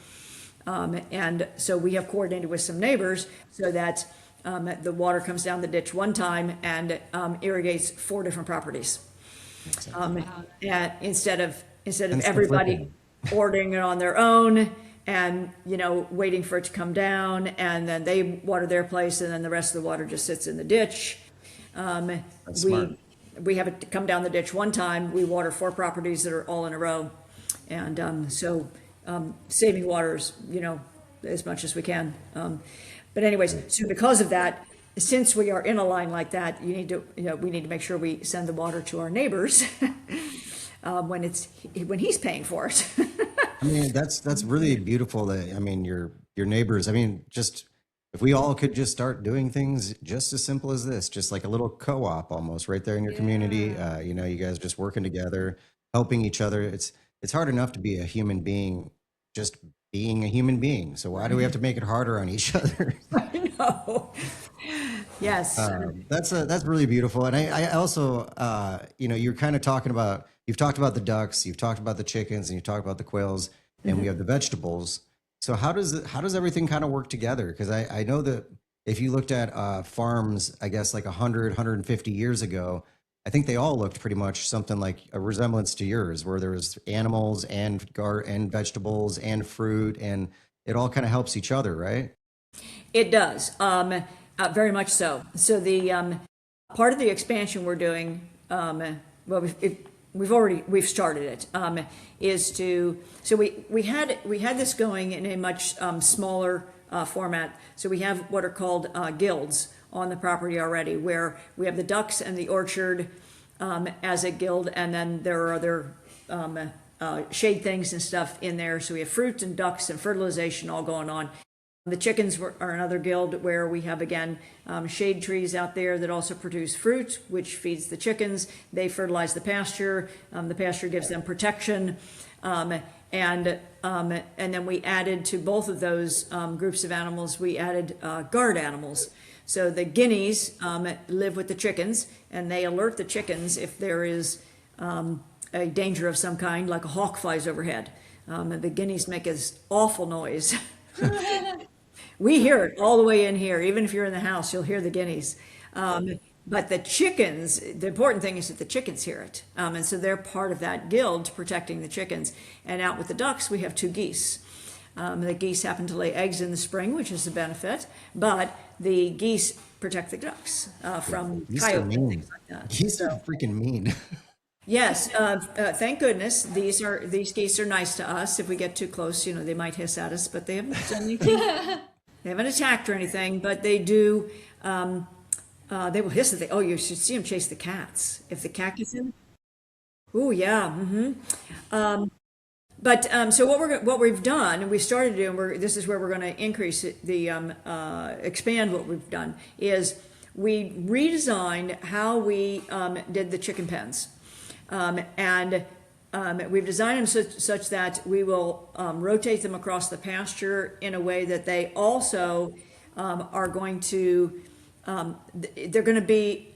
And so we have coordinated with some neighbors so that the water comes down the ditch one time and irrigates 4 different properties. And instead of everybody ordering it on their own and waiting for it to come down, and then they water their place and then the rest of the water just sits in the ditch. We have it come down the ditch one time. We water 4 properties that are all in a row, and saving water is, as much as we can. But anyways, so because of that, since we are in a line like that, we need to make sure we send the water to our neighbors when he's paying for it. I mean, that's really beautiful. Your neighbors. Just if we all could just start doing things just as simple as this, just like a little co-op almost right there in your community. You guys just working together, helping each other. It's hard enough to be a human being, just being a human being. So why do we have to make it harder on each other? I know. Yes. That's really beautiful. And I also, you're kind of you've talked about the ducks, you've talked about the chickens, and you've talked about the quails, and we have the vegetables. So how does everything kind of work together? Because I know that if you looked at farms, I guess like 100, 150 years ago, I think they all looked pretty much something like a resemblance to yours, where there was animals and vegetables and fruit, and it all kind of helps each other, right? It does, very much so. So the part of the expansion we're doing, we've started it, we had this going in a much smaller format. So we have what are called guilds on the property already, where we have the ducks and the orchard as a guild, and then there are other shade things and stuff in there. So we have fruit and ducks and fertilization all going on. The chickens are another guild where we have, again, shade trees out there that also produce fruit, which feeds the chickens. They fertilize the pasture. The pasture gives them protection. And then we added to both of those groups of animals, we added guard animals. So the guineas live with the chickens, and they alert the chickens if there is a danger of some kind, like a hawk flies overhead. The guineas make this awful noise. We hear it all the way in here. Even if you're in the house, you'll hear the guineas. But the chickens, the important thing is that the chickens hear it. And so they're part of that guild protecting the chickens. And out with the ducks, we have 2 geese. The geese happen to lay eggs in the spring, which is a benefit, but the geese protect the ducks from coyotes and things like that. Geese are freaking mean. Yes, thank goodness these geese are nice to us. If we get too close, they might hiss at us, but they haven't done anything. They haven't attacked or anything, but they do. They will hiss at you should see them chase the cats. If the cat gets in, Oh, yeah. But so what we've done, and we started doing, this is where we're going to increase expand what we've done, is we redesigned how we did the chicken pens. And we've designed them such that we will rotate them across the pasture in a way that they also are going to, they're going to be,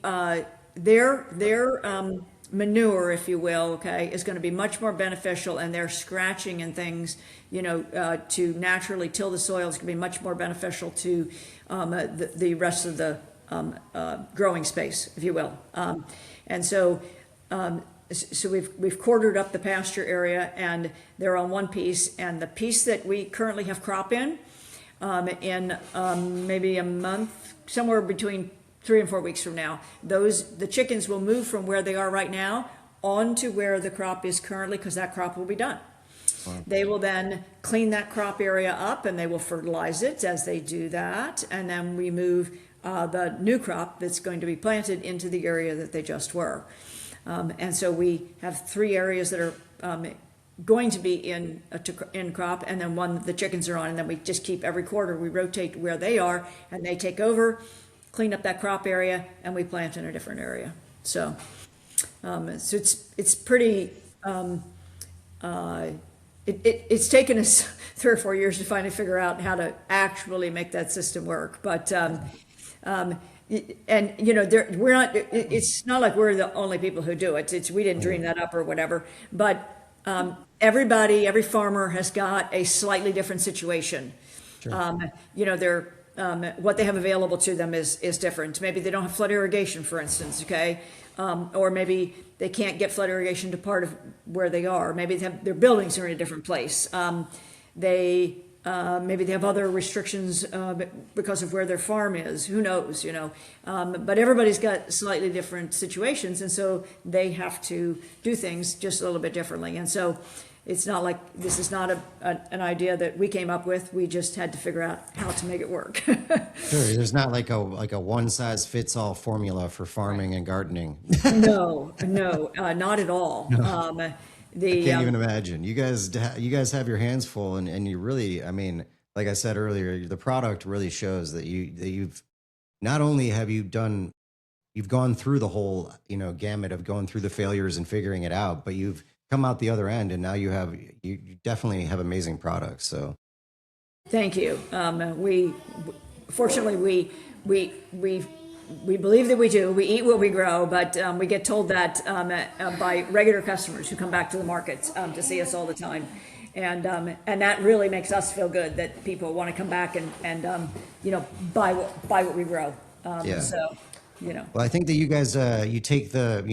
their manure, if you will, okay, is going to be much more beneficial, and their scratching and things, to naturally till the soil is going to be much more beneficial to the rest of the growing space, if you will. And so, so we've quartered up the pasture area, and they're on one piece, and the piece that we currently have crop in maybe a month, somewhere between 3 and 4 weeks from now, the chickens will move from where they are right now onto where the crop is currently, because that crop will be done. Wow. They will then clean that crop area up, and they will fertilize it as they do that, and then we move the new crop that's going to be planted into the area that they just were. And so we have 3 areas that are going to be in crop, and then one the chickens are on, and then we just keep every quarter, we rotate where they are, and they take over, clean up that crop area, and we plant in a different area. So, so it's pretty, it's taken us 3 or 4 years to finally figure out how to actually make that system work. But, and we're not, it's not like we're the only people who do it. We didn't dream that up or whatever, but, every farmer has got a slightly different situation. Sure. They're, what they have available to them is different. Maybe they don't have flood irrigation, for instance, okay? Or maybe they can't get flood irrigation to part of where they are. Maybe their buildings are in a different place. Maybe they have other restrictions because of where their farm is. Who knows, But everybody's got slightly different situations, and so they have to do things just a little bit differently. And so it's not like this is not an idea that we came up with. We just had to figure out how to make it work. Sure, there's not like a one size fits all formula for farming and gardening. No, not at all. No. I can't even imagine. You guys have your hands full, and you really, I mean, like I said earlier, the product really shows that you've not only have you've gone through the whole, gamut of going through the failures and figuring it out, but you've come out the other end, and now you definitely have amazing products. So thank you. Fortunately, we believe that we do. We eat what we grow, but we get told that by regular customers who come back to the market to see us all the time, and that really makes us feel good that people want to come back and buy what we grow. Yeah. So, Well, I think that you guys you take the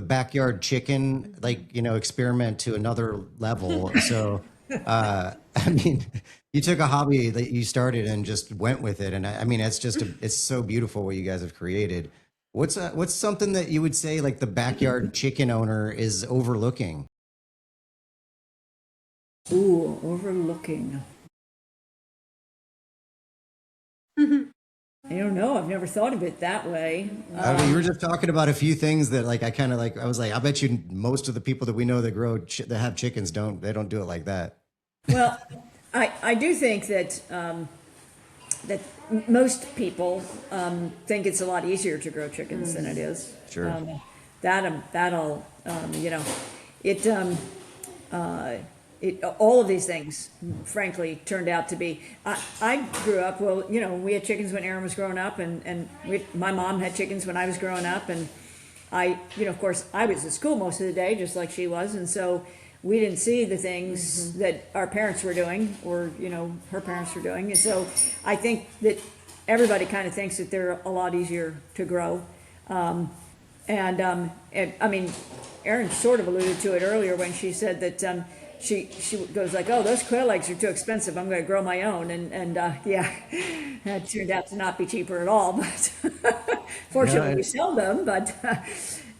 backyard chicken experiment to another level. So I mean, you took a hobby that you started and just went with it, and I mean, it's so beautiful what you guys have created. What's something that you would say like the backyard chicken owner is overlooking? Ooh, overlooking. I don't know. I've never thought of it that way. I mean, you were just talking about a few things that I was like, I bet you most of the people that we know that that have chickens don't do it like that. Well, I do think that that most people think it's a lot easier to grow chickens than it is. Sure. All of these things, frankly, turned out to be. I grew up, we had chickens when Erin was growing up, and my mom had chickens when I was growing up, and of course, I was at school most of the day, just like she was, and so we didn't see the things that our parents were doing, or her parents were doing, and so I think that everybody kind of thinks that they're a lot easier to grow, and I mean, Erin sort of alluded to it earlier when she said that. She goes like, oh, those quail eggs are too expensive. I'm going to grow my own. And yeah, that turned out to not be cheaper at all. But fortunately, we sell them. But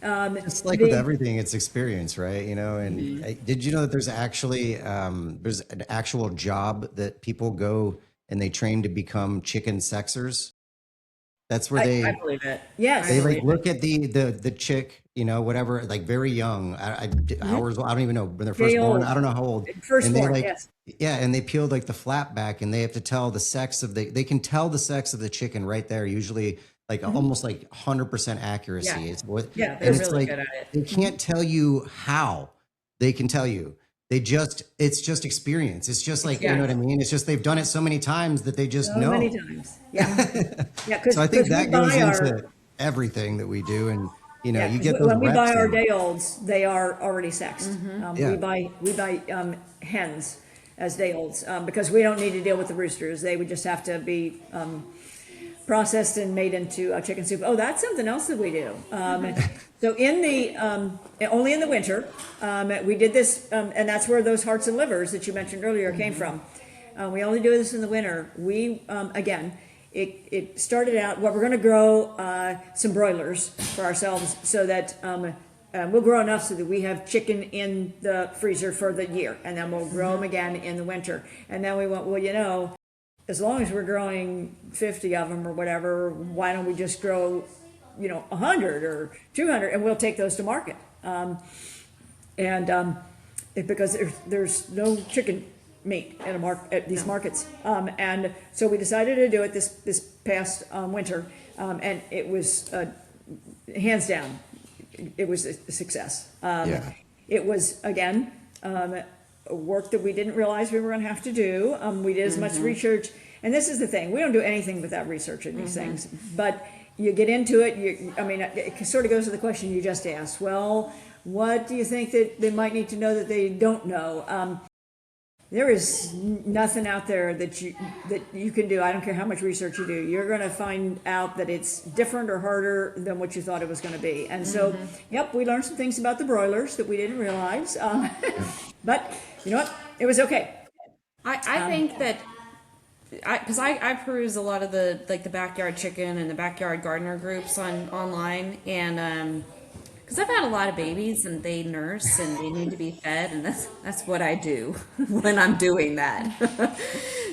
it's like with everything, it's experience, right? And did you know that there's actually there's an actual job that people go and they train to become chicken sexers? That's where they I believe it. Yes. they I like believe look at the chick, you know, whatever, like very young, hours, I don't even know when they're first Day born. old. I don't know how old. And they Firstborn, like, yes. yeah, and they peel like the flap back, and they have to tell the sex of they can tell the sex of the chicken right there. Usually, like almost like 100% accuracy. Yeah. It's what, Yeah, and they're it's really like good at it. they can't tell you how. They can tell you. It's just experience. It's just like, you know what I mean? It's just they've done it so many times that they just So know. many times. Yeah. Yeah, So I think we that goes buy our, into everything that we do, and you know, yeah, you 'cause get those when we buy reps our in. day olds, they are already sexed. Yeah. We buy hens as day olds, because we don't need to deal with the roosters. They would just have to be, processed and made into chicken soup. Oh, that's something else that we do. So in the, only in the winter, we did this, and that's where those hearts and livers that you mentioned earlier came from. We only do this in the winter. We, again, it started out, well, we're gonna grow some broilers for ourselves so that we'll grow enough so that we have chicken in the freezer for the year, and then we'll grow them again in the winter. And then we went, well, you know, as long as we're growing 50 of them or whatever, why don't we just grow, you know, 100 or 200, and we'll take those to market. Because there's no chicken meat at these markets, and so we decided to do it this past winter, and it was hands down, it was a success. Yeah. It was again work that we didn't realize we were going to have to do. We did as much research, and this is the thing: we don't do anything without researching these things. But you get into it. It sort of goes to the question you just asked. Well, what do you think that they might need to know that they don't know? There is nothing out there that you can do. I don't care how much research you do. You're going to find out that it's different or harder than what you thought it was going to be. And so, yep, we learned some things about the broilers that we didn't realize. But you know what? It was okay. I think that because I peruse a lot of the backyard chicken and the backyard gardener groups online, and because I've had a lot of babies and they nurse and they need to be fed, and that's what I do when I'm doing that.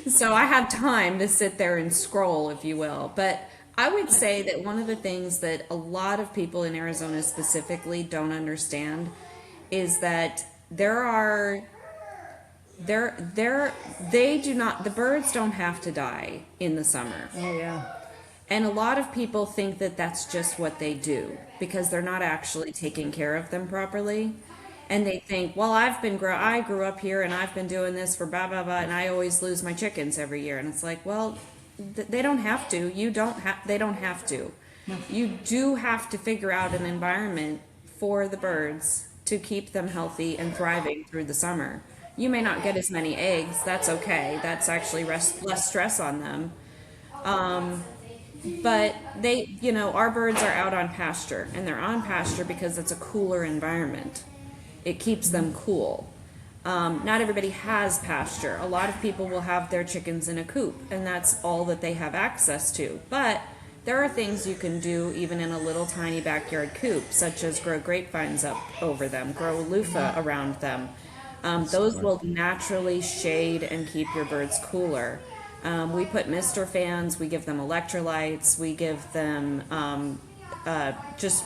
So I have time to sit there and scroll, if you will. But I would say that one of the things that a lot of people in Arizona specifically don't understand is that the birds don't have to die in the summer. Oh yeah. And a lot of people think that that's just what they do because they're not actually taking care of them properly. And they think, well, I grew up here and I've been doing this for blah, blah, blah, and I always lose my chickens every year. And it's like, well, they don't have to. They don't have to. You do have to figure out an environment for the birds to keep them healthy and thriving through the summer. You may not get as many eggs. That's okay. That's actually less stress on them. But our birds are out on pasture, and they're on pasture because it's a cooler environment. It keeps them cool. Not everybody has pasture. A lot of people will have their chickens in a coop, and that's all that they have access to. But there are things you can do even in a little tiny backyard coop, such as grow grapevines up over them, grow loofah around them. Those will naturally shade and keep your birds cooler. We put mister fans, we give them electrolytes, we give them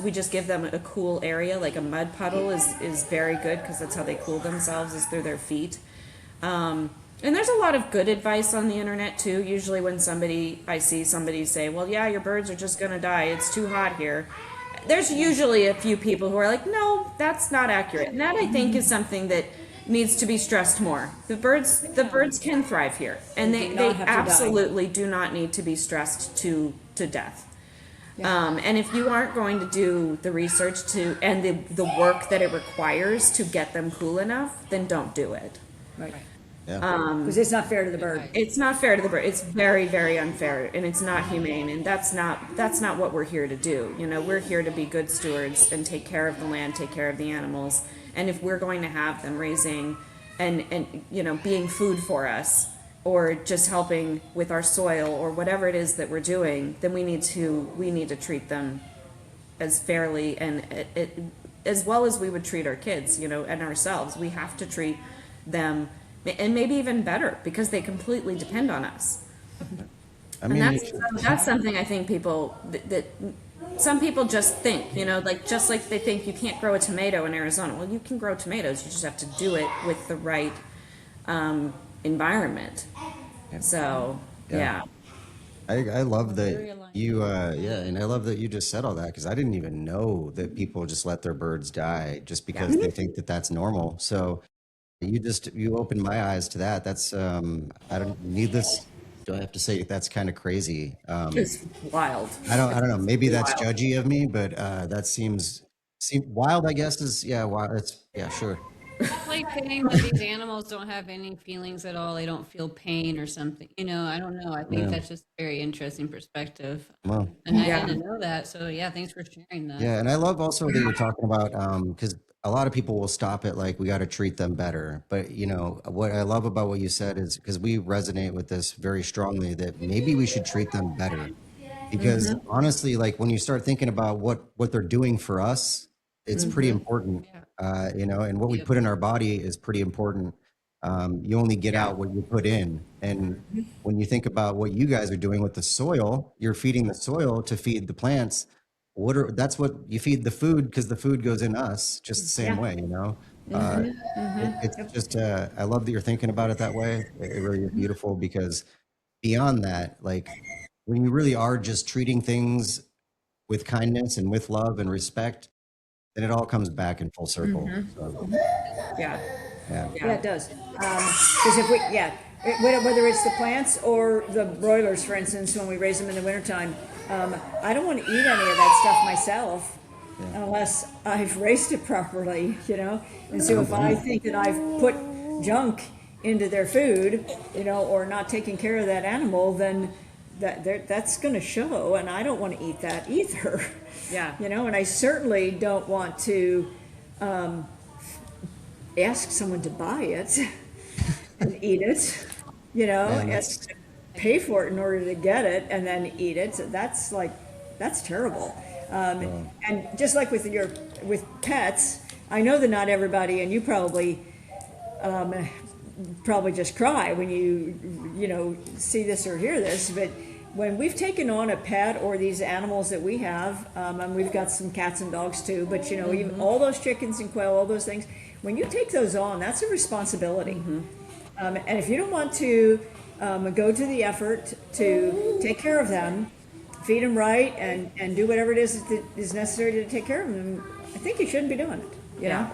we just give them a cool area, like a mud puddle is very good because that's how they cool themselves, is through their feet. And there's a lot of good advice on the internet too. Usually when I see somebody say, well, yeah, your birds are just gonna die, it's too hot here. There's usually a few people who are like, no, that's not accurate. And that I think is something that needs to be stressed more. The birds can thrive here, and they absolutely do not need to be stressed to death. And if you aren't going to do the research and the work that it requires to get them cool enough, then don't do it. Right. Yeah. Because it's not fair to the bird. It's not fair to the bird. It's very, very unfair, and it's not humane, and that's not what we're here to do. We're here to be good stewards and take care of the land, take care of the animals. And if we're going to have them raising and being food for us, or just helping with our soil or whatever it is that we're doing, then we need to treat them as fairly and as well as we would treat our kids, and ourselves. We have to treat them, and maybe even better, because they completely depend on us. I And mean, that's something I think people that some people just think, like just like they think you can't grow a tomato in Arizona. Well, you can grow tomatoes. You just have to do it with the right environment. So yeah. yeah, I love Very that aligned. you, yeah, and I love that you just said all that because I didn't even know that people just let their birds die just because they think that that's normal. So you opened my eyes to that. That's I don't need this. Do I have to say that's kind of crazy? it's wild. I don't know. Maybe that's Wild. judgy of me, but that seem wild. I guess is yeah. Wild. It's yeah. Sure. It's like saying that these animals don't have any feelings at all. They don't feel pain or something. I don't know. I think Yeah. that's just a very interesting perspective. Well. And I Yeah. didn't know that. So yeah, thanks for sharing that. Yeah, and I love also that you're talking about because a lot of people will stop at like we got to treat them better. But what I love about what you said is because we resonate with this very strongly that maybe we should treat them better. Because honestly, like when you start thinking about what they're doing for us, it's pretty important. Yeah. And what we Yep. put in our body is pretty important. You only get Yeah. out what you put in, and when you think about what you guys are doing with the soil, you're feeding the soil to feed the plants. That's what you feed the food because the food goes in us just the same Yeah. way. Uh, it's just I love that you're thinking about it that way. It really is beautiful because beyond that, like when you really are just treating things with kindness and with love and respect, then it all comes back in full circle. So Yeah. yeah, Yeah, it does. Because if we, yeah, whether it's the plants or the broilers, for instance, when we raise them in the wintertime, I don't want to eat any of that stuff myself unless I've raised it properly. And so if I think that I've put junk into their food, or not taking care of that animal, then that's going to show, and I don't want to eat that either. Yeah. And I certainly don't want to ask someone to buy it and eat it, man, ask to pay for it in order to get it and then eat it. So that's terrible. And just like with pets, I know that not everybody, and you probably just cry when you see this or hear this, but when we've taken on a pet or these animals that we have, and we've got some cats and dogs too, but even all those chickens and quail, all those things, when you take those on, that's a responsibility. And if you don't want to go to the effort to take care of them, feed them right, and do whatever it is that is necessary to take care of them, I think you shouldn't be doing it. Yeah.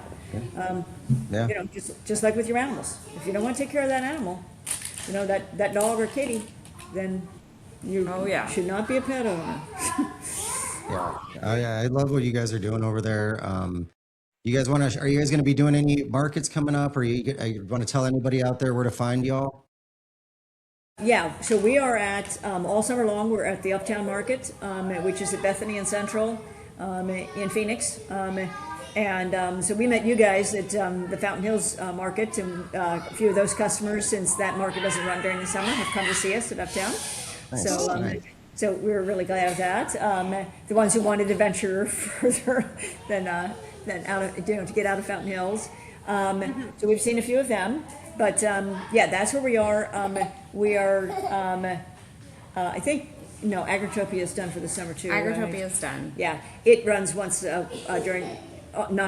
yeah, Just like with your animals. If you don't want to take care of that animal, that dog or kitty, then you should not be a pet owner. yeah. I love what you guys are doing over there. You guys are you guys going to be doing any markets coming up, or you want to tell anybody out there where to find y'all? Yeah, so we are at, all summer long, we're at the Uptown Market, which is at Bethany and Central in Phoenix. So we met you guys at the Fountain Hills Market, and a few of those customers, since that market doesn't run during the summer, have come to see us at Uptown. Nice. Nice. So we're really glad of that. The ones who wanted to venture further than out of, to get out of Fountain Hills. So we've seen a few of them, but yeah, that's where we are. We are, I think, no, Agritopia is done for the summer too. Agritopia right? is done. Yeah, it runs once not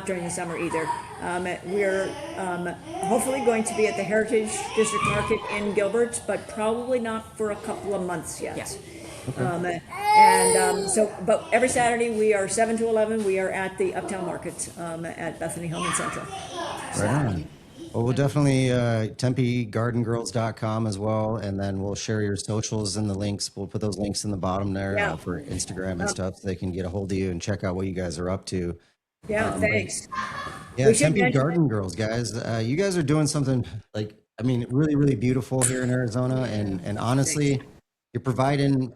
during the summer either. We're hopefully going to be at the Heritage District Market in Gilbert, but probably not for a couple of months yet. Yeah. But every Saturday we are 7 to 11. We are at the Uptown Market at Bethany Home and Central. Right on. Well, we'll definitely TempeGardenGirls.com as well, and then we'll share your socials and the links. We'll put those links in the bottom there for Instagram and stuff, so they can get a hold of you and check out what you guys are up to. Yeah, thanks. Yeah, We should Tempe mention Garden Girls, guys. You guys are doing something really, really beautiful here in Arizona, and honestly, you're providing.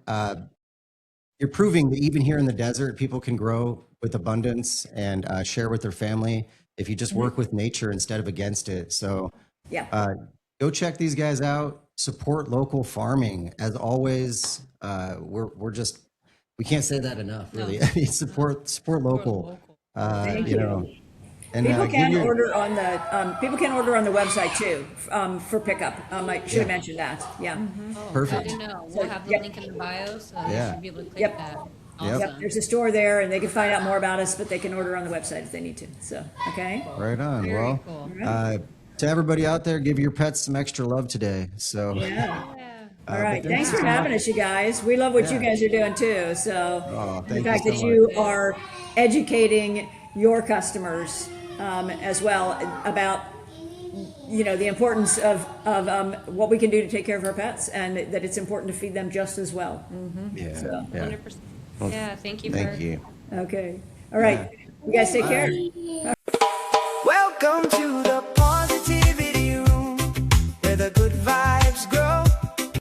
You're proving that even here in the desert, people can grow with abundance and share with their family if you just work with nature instead of against it. So Yeah. go check these guys out. Support local farming. As always, we can't say that enough, really. I mean, support local. Thank You you. know, And People give can your- order on the website too, for pickup. I should have mentioned that, yeah. Perfect. Good to know. We'll have the Yep. link in the bio, so Yeah. you should be able to click Yep. that. Yep. Yep, Awesome. there's a store there, and they can find out more about us, but they can order on the website if they need to, so, okay? Right on. Very Well, cool. to everybody out there, give your pets some extra love today. So, Yeah. Yeah. All right, but thanks thank for you so having much. us, you guys. We love what you Yeah. guys are doing too, so. Oh, The thank fact you that so you much. are educating your customers, as well about, the importance of what we can do to take care of our pets, and that it's important to feed them just as well. Yeah. So- Yeah. 100%. Yeah, thank you Thank for you. Okay, all right, you guys take care. Welcome to